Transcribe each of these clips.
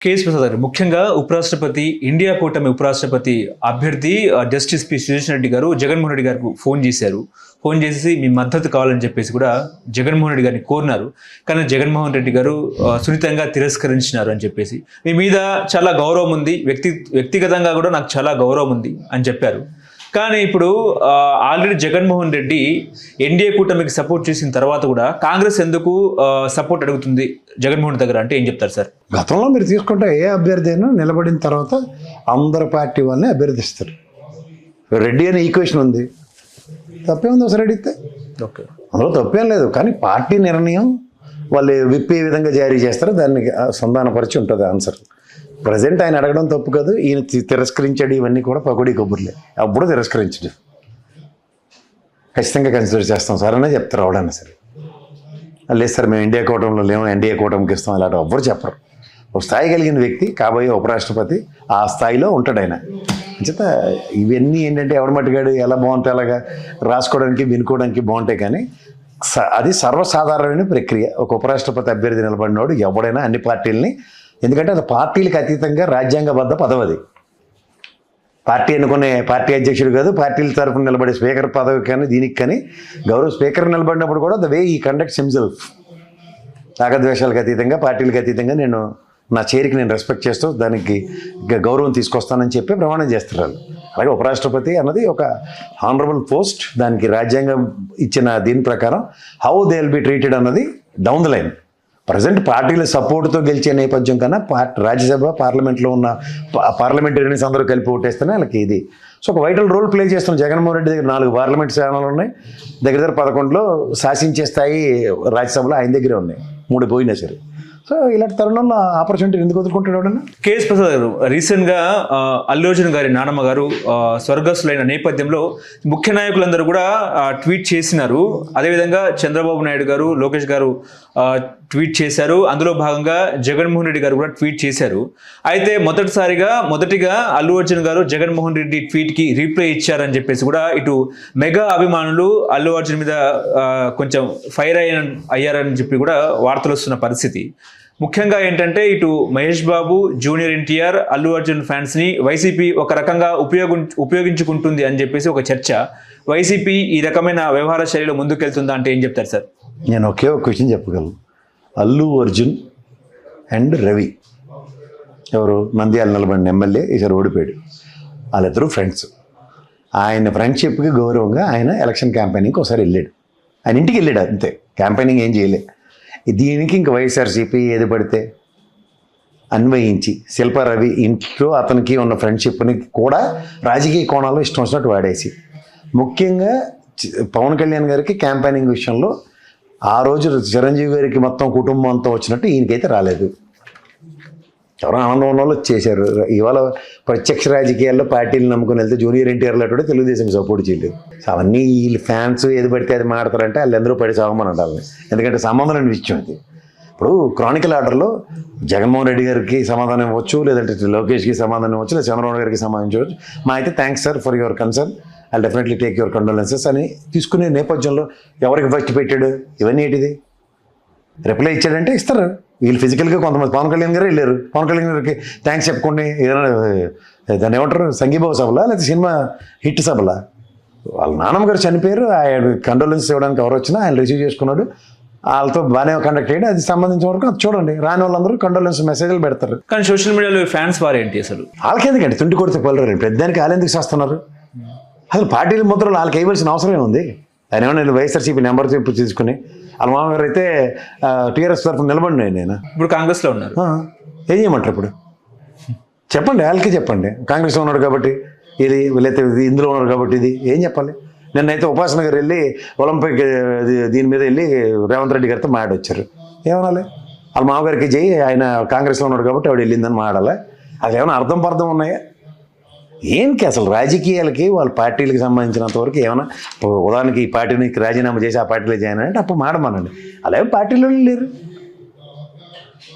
KS Prasad గారు ముఖ్యంగా ఉపరాష్ట్రపతి ఇండియా కూటమి ఉపరాష్ట్రపతి అభ్యర్థి జస్టిస్ పి సుదర్శన్ రెడ్డి గారు జగన్మోహన్ రెడ్డి గారికి ఫోన్ చేశారు. ఫోన్ చేసి మీ మద్దతు కావాలని చెప్పేసి కూడా జగన్మోహన్ రెడ్డి గారిని కోరినారు. కానీ జగన్మోహన్ రెడ్డి గారు సున్నితంగా తిరస్కరించినారు అని చెప్పేసి మీ మీద చాలా గౌరవం ఉంది, వ్యక్తిగతంగా కూడా నాకు చాలా గౌరవం ఉంది అని చెప్పారు. కానీ ఇప్పుడు ఆల్రెడీ జగన్మోహన్ రెడ్డి ఎన్డీఏ కూటమికి సపోర్ట్ చేసిన తర్వాత కూడా కాంగ్రెస్ ఎందుకు సపోర్ట్ అడుగుతుంది జగన్మోహన్ దగ్గర అంటే ఏం చెప్తారు సార్? గతంలో మీరు తీసుకుంటే ఏ అభ్యర్థి అయినా నిలబడిన తర్వాత అందరు పార్టీ వాళ్ళని అభ్యర్థిస్తారు. రెడ్డి అనే ఈక్వేషన్ ఉంది, తప్పే ఉంది ఒకసారి అడిగితే. ఓకే, అందులో తప్పేం లేదు. కానీ పార్టీ నిర్ణయం వాళ్ళు విప్పే విధంగా జారీ చేస్తారు, దాన్ని సంధానపరిచి ఉంటుంది ఆన్సర్. ప్రజెంట్ ఆయన అడగడం తప్పు కాదు, ఈయన తిరస్కరించాడు, ఇవన్నీ కూడా పకోడీ కబుర్లే. అప్పుడు తిరస్కరించడు, ఖచ్చితంగా కన్సిడర్ చేస్తాం సార్ అనే చెప్తారు ఎవడన్నా సరే. లేదు సార్ మేము ఇండియా కూటమిలో లేము, ఎన్డీఏ కూటమికి ఇస్తాం, అలాంటి ఎవ్వరు చెప్పరు. ఒక స్థాయి కలిగిన వ్యక్తి కాబోయే ఉపరాష్ట్రపతి ఆ స్థాయిలో ఉంటాడు ఆయన. అంచేత ఇవన్నీ ఏంటంటే ఎవడ మట్టుగాడు ఎలా బాగుంటే అలాగా రాసుకోవడానికి వినుకోవడానికి బాగుంటాయి, కానీ అది సర్వసాధారణమైన ప్రక్రియ. ఒక ఉపరాష్ట్రపతి అభ్యర్థి నిలబడినోడు ఎవడైనా అన్ని పార్టీలని, ఎందుకంటే అది పార్టీలకు అతీతంగా రాజ్యాంగబద్ధ పదవి. పార్టీ అనుకునే పార్టీ అధ్యక్షుడు కాదు, పార్టీల తరఫున నిలబడే స్పీకర్ పదవి కానీ దీనికి కానీ గౌరవ స్పీకర్ నిలబడినప్పుడు కూడా ద వే ఈ కండక్ట్స్ హిమ్సెల్ఫ్, రాగద్వేషాలకు అతీతంగా పార్టీలకు అతీతంగా నేను నా చేరికి నేను రెస్పెక్ట్ చేస్తూ దానికి గౌరవం తీసుకొస్తానని చెప్పి ప్రమాణం చేస్తున్నారు. అలాగే ఉపరాష్ట్రపతి అన్నది ఒక హానరబుల్ పోస్ట్, దానికి రాజ్యాంగం ఇచ్చిన దీని ప్రకారం how they will be treated అన్నది డౌన్ ద లైన్. ప్రజెంట్ పార్టీల సపోర్ట్తో గెలిచే నేపథ్యం కన్నా రాజ్యసభ పార్లమెంట్లో ఉన్న పార్లమెంటరీయన్స్ అందరూ కలిపి ఓటేస్తేనే వాళ్ళకి ఇది. సో ఒక వైటల్ రోల్ ప్లే చేస్తున్నాం. జగన్మోహన్ రెడ్డి దగ్గర 4 పార్లమెంట్ స్థానాలు ఉన్నాయి, దగ్గర 11లో శాసించే స్థాయి రాజ్యసభలో ఆయన దగ్గరే ఉన్నాయి, 3 పోయినా సరే. సో ఇలాంటి తరుణంలో ఆపర్చునిటీ ఎందుకు వదులుకుంటాడు ఎవడన్నా? కేఎస్ ప్రసాద్ గారు రీసెంట్గా అల్లు అర్జున్ గారి నానమ్మ గారు స్వర్గస్థులైన నేపథ్యంలో ముఖ్య నాయకులందరూ కూడా ట్వీట్ చేసినారు. అదేవిధంగా చంద్రబాబు నాయుడు గారు, లోకేష్ గారు ట్వీట్ చేశారు. అందులో భాగంగా జగన్మోహన్ రెడ్డి గారు కూడా ట్వీట్ చేశారు. అయితే మొదటిగా అల్లు అర్జున్ గారు జగన్మోహన్ రెడ్డి ట్వీట్కి రీప్లై ఇచ్చారని చెప్పేసి కూడా ఇటు మెగా అభిమానులు అల్లు అర్జున్ మీద కొంచెం ఫైర్ అయ్యారని చెప్పి కూడా వార్తలు వస్తున్న పరిస్థితి. ముఖ్యంగా ఏంటంటే ఇటు మహేష్ బాబు, జూనియర్ ఎన్టీఆర్, అల్లు అర్జున్ ఫ్యాన్స్ని వైసీపీ ఒక రకంగా ఉపయోగించుకుంటుంది అని చెప్పేసి ఒక చర్చ. వైసీపీ ఈ రకమైన వ్యవహార శైలిలో ముందుకెళ్తుందా అంటే ఏం చెప్తారు సార్? నేను ఒకే ఒక క్వశ్చన్ చెప్పగలను. అల్లు అర్జున్ అండ్ రవి ఎవరు నంద్యాల నిలబడిన ఎమ్మెల్యే ఈసారి ఓడిపోయాడు, వాళ్ళిద్దరూ ఫ్రెండ్స్. ఆయన ఫ్రెండ్షిప్కి గౌరవంగా ఆయన ఎలక్షన్ క్యాంపెయినింగ్కి ఒకసారి వెళ్ళాడు, ఆయన ఇంటికి వెళ్ళాడు, అంతే. క్యాంపెయినింగ్ ఏం చేయలే. దీనికి ఇంక వైఎస్ఆర్సీపీ ఏది పడితే అన్వయించి శిల్పారవి ఇంట్లో అతనికి ఉన్న ఫ్రెండ్షిప్ని కూడా రాజకీయ కోణాల్లో ఇష్టం వచ్చినట్టు వాడేసి, ముఖ్యంగా పవన్ కళ్యాణ్ గారికి క్యాంపెయినింగ్ విషయంలో ఆ రోజు చిరంజీవి గారికి మొత్తం కుటుంబం అంతా వచ్చినట్టు ఈయనకైతే రాలేదు. ఎవరో ఆనందం ఉన్న వాళ్ళు చేశారు. ఇవాళ ప్రత్యక్ష రాజకీయాల్లో పార్టీలు నమ్ముకుని వెళ్తే జూనియర్ ఎన్టీఆర్లో కూడా తెలుగుదేశం సపోర్ట్ చేయలేదు. సో అవన్నీ వీళ్ళు ఫ్యాన్స్ ఏది పడితే అది మాడతారంటే వాళ్ళందరూ పడి సాగమని అంటారు. ఎందుకంటే సంబంధం లేని విషయం అది. ఇప్పుడు క్రానికల్ ఆర్డర్లో జగన్మోహన్ రెడ్డి గారికి సమాధానం ఇవ్వచ్చు, లేదంటే లోకేష్కి సమాధానం ఇవ్వచ్చు, లేదా చంద్రబాబు గారికి సమాధానం ఇవ్వచ్చు. మా అయితే thanks sir for your concern, I definitely take your condolences అని తీసుకునే నేపథ్యంలో ఎవరికి ఫస్ట్ పెట్టాడు ఇవన్నీ ఏంటిది? రిప్లై ఇచ్చాడంటే ఇస్తారు. వీళ్ళు ఫిజికల్గా కొంతమంది పవన్ కళ్యాణ్ గారు వెళ్ళారు, పవన్ కళ్యాణ్ గారికి థ్యాంక్స్ చెప్పుకోండి, ఏదైనా దాన్ని ఏమంటారు సంఘీభావ సభలా లేదా సినిమా హిట్ సభలా? వాళ్ళ నాన్నమ్మ గారు చనిపోయారు, ఆయన కండోలెన్స్ ఇవ్వడానికి ఎవరు వచ్చినా ఆయన రిసీవ్ చేసుకున్నాడు, వాళ్ళతో బాగానే కండక్ట్ అయ్యాడు. అది సంబంధించిన వరకు అది చూడండి, రాని వాళ్ళందరూ కండోలెన్స్ మెసేజ్లు పెడతారు. కానీ సోషల్ మీడియాలో ఫ్యాన్స్ వారేంటి అసలు? వాళ్ళకి ఎందుకండి తుంటి కొడితే పలరు, పెద్దానికి వాళ్ళు ఎందుకు చేస్తున్నారు? అసలు పార్టీల ముద్రలు వాళ్ళకి వేయవలసిన అవసరం ఏముంది? ఆయన ఏమన్నా నేను వైఎస్ఆర్సీపీ నెంబర్ చెప్పి తీసుకుని వాళ్ళ మామగారు అయితే టీఆర్ఎస్ తరఫున నిలబడినాయి. నేను ఇప్పుడు కాంగ్రెస్లో ఉన్నారు, ఏం చేయమంటారు ఇప్పుడు? చెప్పండి, వాళ్ళకి చెప్పండి. కాంగ్రెస్లో ఉన్నాడు కాబట్టి ఇది, లేకపోతే ఇందులో ఉన్నారు కాబట్టి ఇది, ఏం చెప్పాలి? నిన్నైతే ఉపాసన గారు వెళ్ళి ఒలింపిక్ దీని మీద వెళ్ళి రేవంత్ రెడ్డి గారితో మాట్లాడొచ్చారు. ఏమనాలి? వాళ్ళ మామగారికి జై, ఆయన కాంగ్రెస్లో ఉన్నాడు కాబట్టి ఆవిడ వెళ్ళిందని మాట్లాడాలి. అది ఏమైనా అర్థం ఉన్నాయా? ఏంటి అసలు రాజకీయాలకి వాళ్ళ పార్టీలకు సంబంధించినంత వరకు ఏమైనా ఉదాహరణకి ఈ పార్టీకి రాజీనామా చేసి ఆ పార్టీలో జాయిన్ అంటే అప్పుడు మాడమనండి. అలాగే పార్టీలో లేరు.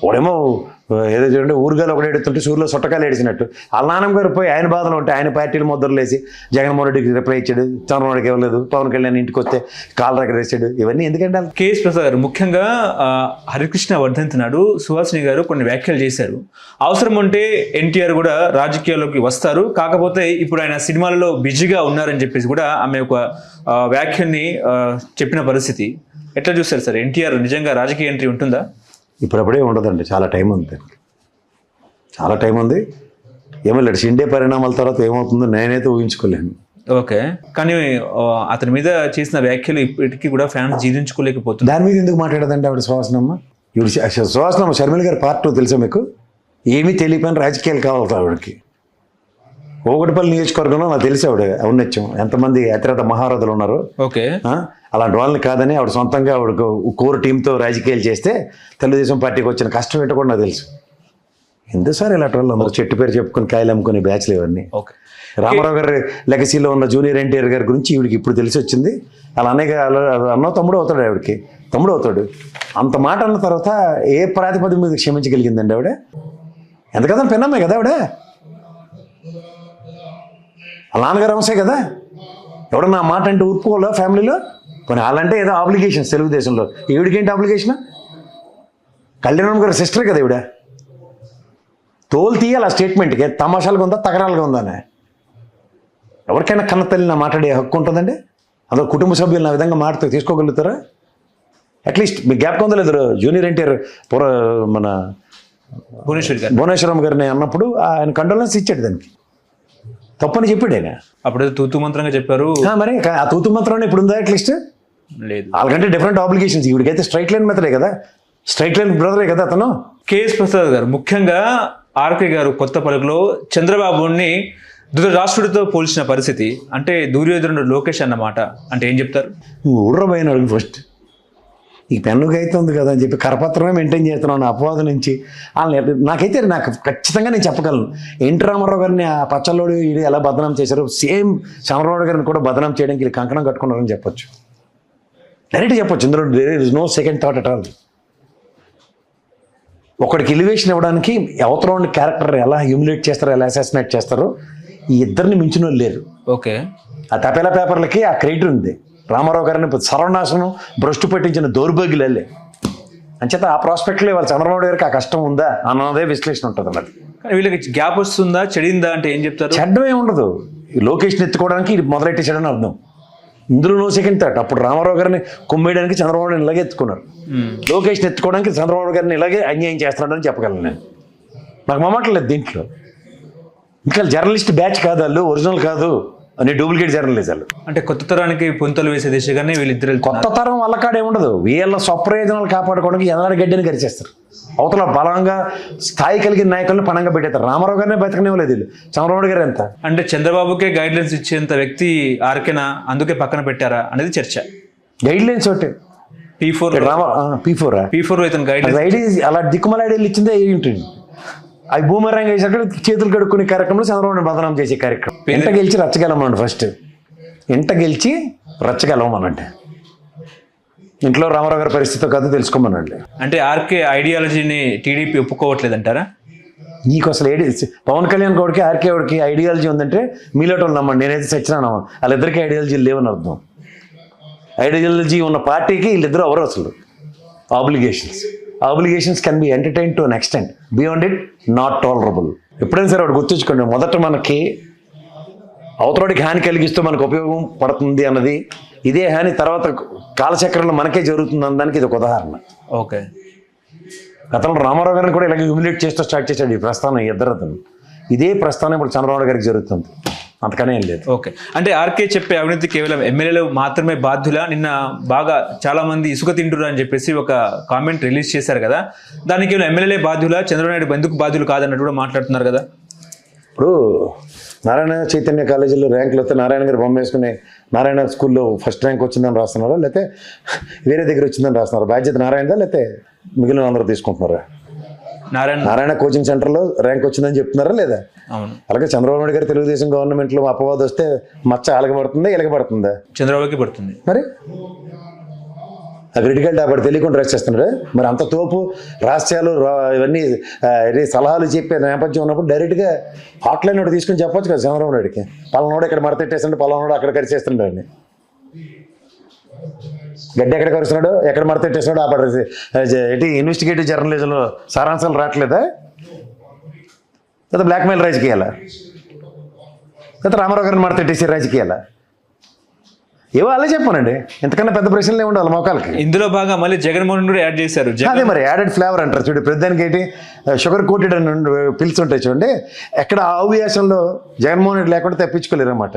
వాడేమో ఏదో చూడండి ఊరుగాలు ఒకటి ఎడుతుంటే సూర్యులో సుట్టకాలు ఏడిచినట్టు వాళ్ళ నాన్నమ్మ గారు పోయి ఆయన బాధలు ఉంటే ఆయన పార్టీలు ముద్రలు వేసి జగన్మోహన్ రెడ్డికి రిప్లై ఇచ్చాడు, చంద్రబాబుకి ఇవ్వలేదు, పవన్ కళ్యాణ్ ఇంటికి వస్తే కాళ్ళ దగ్గర వేసాడు. ఇవన్నీ ఎందుకంటే కేఎస్ ప్రసాద్ గారు ముఖ్యంగా హరికృష్ణ వర్ధంతి నాడు సుహాసిని గారు కొన్ని వ్యాఖ్యలు చేశారు. అవసరం ఉంటే ఎన్టీఆర్ కూడా రాజకీయాల్లోకి వస్తారు, కాకపోతే ఇప్పుడు ఆయన సినిమాలలో బిజీగా ఉన్నారని చెప్పేసి కూడా ఆమె ఒక వ్యాఖ్యల్ని చెప్పిన పరిస్థితి. ఎట్లా చూస్తారు సార్? ఎన్టీఆర్ నిజంగా రాజకీయ ఎంట్రీ ఉంటుందా? ఇప్పుడప్పుడే ఉండదండి, చాలా టైం ఉంది దానికి, చాలా టైం ఉంది. ఏమో లేదు, షిండే పరిణామాల తర్వాత ఏమవుతుందో నేనైతే ఊహించుకోలేను. ఓకే, కానీ అతని మీద చేసిన వ్యాఖ్యలు ఇప్పటికీ కూడా ఫ్యాన్స్ జీర్ణించుకోలేకపోతున్నారు. దాని మీద ఎందుకు మాట్లాడదండి ఆవిడ సుహాసనమ్మ? ఇవి సుహాసనమ్మ షర్మిల గారి పార్ట్ 2 తెలుసా మీకు? ఏమీ తెలియపోయిన రాజకీయాలు కావాలి ఆవిడకి. ఓగటిపల్లి నియోజకవర్గంలో నాకు తెలిసి ఆవిడ ఔన్నత్యం ఎంతమంది అతిరథ మహారథులు ఉన్నారు. ఓకే, అలాంటి వాళ్ళని కాదని ఆవిడ సొంతంగా ఆవిడ కోర్ టీంతో రాజకీయాలు చేస్తే తెలుగుదేశం పార్టీకి వచ్చిన కష్టం ఏంటో కూడా నాకు తెలుసు. ఎందుకు సార్ ఇలాంటి వాళ్ళు అందరూ చెట్టు పేరు చెప్పుకొని కాయలు అమ్ముకునే బ్యాచ్లు ఇవన్నీ. ఓకే, రామారావు గారి లెగసీలో ఉన్న జూనియర్ ఎన్టీఆర్ గారి గురించి ఈవిడికి ఇప్పుడు తెలిసి వచ్చింది. అలా అనేక అన్నో తమ్ముడు అవుతాడు, ఆవిడకి తమ్ముడు అవుతాడు. అంత మాట అన్న తర్వాత ఏ ప్రాతిపదిక మీద క్షమించగలిగిందండి ఆవిడ? ఎంత కదా పెన్నమ్మే కదా ఆవిడ, వాళ్ళ నాన్నగారు అంశే కదా. ఎవడన్నా ఆ మాట అంటే ఊరుకోవాలా ఫ్యామిలీలో? కొన్ని వాళ్ళంటే ఏదో ఆబ్లిగేషన్స్ తెలుగుదేశంలో. ఈవిడికేంటి ఆబ్లిగేషన్? కళ్యాణం గారి సిస్టర్ కదా ఈవిడ. తోలు తీయాలి ఆ స్టేట్మెంట్కి. తమాషాలుగా ఉందా తగరాలుగా ఉందా అని ఎవరికైనా కన్న తల్లిని మాట్లాడే హక్కు ఉంటుందండి. అదో కుటుంబ సభ్యులు ఆ విధంగా మాట్లాడుతూ తీసుకోగలుగుతారా? అట్లీస్ట్ మీకు జ్ఞాపకం ఉందో లేదు, జూనియర్ ఎన్టీఆర్ మన భువనేశ్వరం గారిని అన్నప్పుడు ఆయన కండోలెన్స్ ఇచ్చాడు, దానికి తప్పని చెప్పాడు ఆయన. అప్పుడు తూతు మంత్రంగా చెప్పారు. మరి ఆ తూతు మంత్రం ఇప్పుడు ఉందా? అట్లీస్ట్ లేదు. వాళ్ళకంటే డిఫరెంట్ ఆబ్లిగేషన్స్. ఈవిడికైతే స్ట్రైట్ లైన్ మెథడే కదా, స్ట్రైట్ లైన్ బ్రదరే కదా అతను. కేఎస్ ప్రసాద్ గారు ముఖ్యంగా ఆర్కే గారు కొత్త పలుకులో చంద్రబాబుని ధృతరాష్ట్రుడితో పోల్చిన పరిస్థితి, అంటే దుర్యోధనుడు లోకేష్ అన్నమాట. అంటే ఏం చెప్తారు? నువ్వు ఊర్రపోయిన అడుగు ఫస్ట్. ఈ పెన్నుగా అయితే ఉంది కదా అని చెప్పి కరపత్రమే మెయింటైన్ చేస్తున్నాను అపవాదం నుంచి. నాకైతే నాకు ఖచ్చితంగా నేను చెప్పగలను, ఎన్టీ రామారావు గారిని ఆ పచ్చల్లోడు ఇది ఎలా బదనాం చేశారు, సేమ్ చంద్రబాబు గారిని కూడా బదనాం చేయడానికి కంకణం కట్టుకున్నారని చెప్పొచ్చు, డైరెక్ట్ చెప్పొచ్చు. ఇందులో there is no second thought at all. ఒకడికి ఎలివేషన్ ఇవ్వడానికి అవతల క్యారెక్టర్ ఎలా హ్యూమిలేట్ చేస్తారో, ఎలా అసాసినేట్ చేస్తారో ఈ ఇద్దరిని మించిన వాళ్ళు లేరు. ఓకే, ఆ తపేలా పేపర్లకి ఆ క్రెడిట్ ఉంది. రామారావు గారిని సర్వనాశనం భ్రష్టు పెట్టించిన దౌర్భాగ్యులే. అంచేత ఆ ప్రాస్పెక్ట్లో వాళ్ళు చంద్రబాబు గారికి ఆ కష్టం ఉందా అన్నదే విశ్లేషణ ఉంటుంది అన్నది. వీళ్ళకి గ్యాప్ వస్తుందా, చెడిందా అంటే ఏం చెప్తారు? చెడ్డమే ఉండదు. లొకేషన్ ఎత్తుకోవడానికి ఇది మొదలెట్టేసాడని అర్థం. ఇందులో నో సెకండ్ థాట్. అప్పుడు రామారావు గారిని కొమ్మేయడానికి చంద్రబాబు గారిని ఇలాగే ఎత్తుకున్నారు, లొకేషన్ ఎత్తుకోవడానికి చంద్రబాబు గారిని ఇలాగే అన్యాయం చేస్తున్నాడని చెప్పగలను నేను. నాకు మమ్మట్లేదు దీంట్లో. ఇంకా జర్నలిస్ట్ బ్యాచ్ కాదు వాళ్ళు, ఒరిజినల్ కాదు అని డూప్లికేట్ జర్నలిజాలు. అంటే కొత్త తరానికి పుంతలు వేసే దిశగానే వీళ్ళిద్దరు. కొత్త తరం వాళ్ళ కాడే ఉండదు. వీళ్ళ స్వప్రయోజనాలు కాపాడుకోవడానికి ఎదలాడి గడ్డిని గరిచేస్తారు. అవతల బలంగా స్థాయి కలిగిన నాయకులను పణంగా పెట్టేస్తారు. రామారావు గారినే బతకనివ్వలేదు వీళ్ళు. చంద్రబాబు గారు ఎంత అంటే చంద్రబాబుకే గైడ్లైన్స్ ఇచ్చేంత వ్యక్తి ఆర్కేనా, అందుకే పక్కన పెట్టారా అనేది చర్చ. గైడ్ లైన్స్ ఒకటి P4 P4 ఇతను గైడ్ ఐడియా అలా దిక్కుమల ఐడియాలు ఇచ్చిందే ఏంటి? అవి భూమరంగా వేసాక చేతులు కడుక్కునే కార్యక్రమంలో చంద్రబాబుని బదనాం చేసే కార్యక్రమం. ఎంట గెలిచి రచ్చగలమనండి. ఫస్ట్ ఎంట గెలిచి రచ్చగలమనండి. ఇంట్లో రామారావు గారి పరిస్థితి కాదు తెలుసుకోమనండి. అంటే ఆర్కే ఐడియాలజీని టీడీపీ ఒప్పుకోవట్లేదు అంటారా? నీకు అసలు పవన్ కళ్యాణ్ గౌడ్కి ఆర్కే గౌడ్కి ఐడియాలజీ ఉందంటే మీలో వాళ్ళు నమ్మండి, నేనైతే చచ్చినా నమ్మను. వాళ్ళిద్దరికీ ఐడియాలజీ లేవని అర్థం. ఐడియాలజీ ఉన్న పార్టీకి వీళ్ళిద్దరూ ఎవరు అసలు? Obligations can be entertain to an extent, beyond it not tolerable. ఎప్పుడైనా సరే వాడు గుర్తుంచుకోండి, మొదట మనకి అవతలడికి హాని కలిగిస్తూ మనకు ఉపయోగం పడుతుంది అన్నది ఇదే హాని తర్వాత కాలచక్రంలో మనకే జరుగుతుంది అన్నదానికి ఇది ఒక ఉదాహరణ. ఓకే, గతంలో రామారావు గారిని కూడా ఇలాగే హ్యూమిలేట్ చేస్తూ స్టార్ట్ చేశాడు ఈ ప్రస్థానం. ఇద్దరు అతను ఇదే ప్రస్థానం ఇప్పుడు చంద్రబాబు గారికి జరుగుతుంది, అంతకనే ఏం లేదు. ఓకే, అంటే ఆర్కే చెప్పే అవినీతి కేవలం ఎమ్మెల్యేలు మాత్రమే బాధ్యులా? నిన్న బాగా చాలా మంది ఇసుక తింటున్నారు అని చెప్పేసి ఒక కామెంట్ రిలీజ్ చేశారు కదా, దానికి కేవలం ఎమ్మెల్యేలే బాధ్యులా, చంద్రబాబు నాయుడు ఎందుకు బాధ్యులు కాదన్నట్టు కూడా మాట్లాడుతున్నారు కదా. ఇప్పుడు నారాయణ చైతన్య కాలేజీలో ర్యాంకులు వస్తే నారాయణ గారు బొమ్మ వేసుకుని నారాయణ స్కూల్లో ఫస్ట్ ర్యాంక్ వచ్చిందని రాస్తున్నారా, లేకపోతే వేరే దగ్గర వచ్చిందని రాస్తున్నారు? బాధ్యత నారాయణదా లేకపోతే మిగిలిన అందరూ తీసుకుంటున్నారా? నారాయణ కోచింగ్ సెంటర్లో ర్యాంక్ వచ్చిందని చెప్తున్నారా లేదా? అలాగే చంద్రబాబు నాయుడు గారు తెలుగుదేశం గవర్నమెంట్లో అపవాదం వస్తే మచ్చ అలగబడుతుందా ఎలగబడుతుందా? చంద్రబాబుకి పడుతుంది. మరి ఆ క్రిటికల్ టాప్ తెలియకుండా రాసేస్తున్నాడు. మరి అంత తోపు రహస్యాలు ఇవన్నీ సలహాలు చెప్పే నేపథ్యం ఉన్నప్పుడు డైరెక్ట్గా హాట్లైన్ ఒకటి తీసుకొని చెప్పొచ్చు కదా చంద్రబాబు నాయుడికి. పలానోడు ఇక్కడ మడతెట్టేస్తుంటే పలానోడు అక్కడ కరిచేస్తుండే అని. గడ్డి ఎక్కడ కరుస్తున్నాడు, ఎక్కడ మడతెట్టేస్తున్నాడు ఆ పడ ఏంటి ఇన్వెస్టిగేటివ్ జర్నలిజంలో సారాంశాలు రావట్లేదా? లేదా బ్లాక్మెయిల్ రాజకీయాలా? లేదా రామారావు గారిని మడతెట్టేసే రాజకీయాలా? ఏవో అలా చెప్పానండి. ఎంతకన్నా పెద్ద ప్రశ్నలు ఏమి ఉండాలి మోకాలకి. ఇందులో భాగంగా మళ్ళీ జగన్మోహన్ కూడా యాడ్ చేశారు. అదే మరి యాడెడ్ ఫ్లేవర్ అంటారు చూడు. ప్రతిదానికి ఏంటి షుగర్ కోటెడ్ అని పిలుస్తుంటాయి చూడండి. ఎక్కడ ఆవు వ్యాసంలో జగన్మోహన్ రెడ్డి లేకుండా తెప్పించుకోలేరు అన్నమాట.